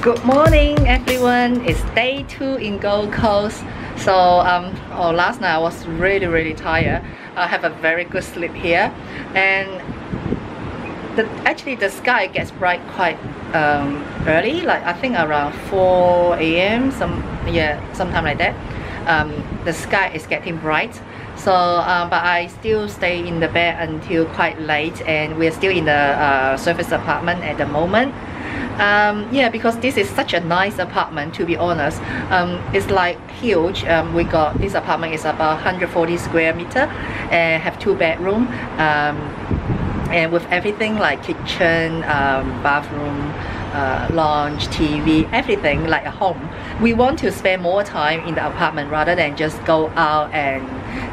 Good morning, everyone. It's day 2 in Gold Coast. So, last night I was really tired. I have a very good sleep here, and actually the sky gets bright quite early. Like I think around 4 a.m. sometime like that. The sky is getting bright. So, but I still stay in the bed until quite late, and we're still in the service apartment at the moment. Yeah, because this is such a nice apartment, to be honest. It's like huge. We got this apartment is about 140 square meter and have 2 bedrooms, and with everything like kitchen, bathroom, lounge, TV, everything like a home. We want to spend more time in the apartment rather than just go out and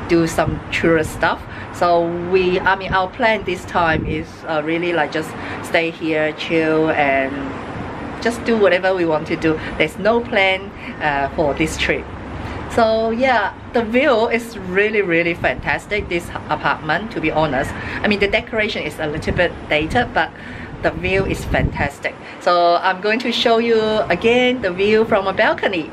do some tourist stuff. So our plan this time is really like just stay here, chill, and just do whatever we want to do. There's no plan for this trip. So yeah, the view is really fantastic, this apartment, to be honest. I mean, the decoration is a little bit dated, but the view is fantastic. So I'm going to show you again the view from a balcony.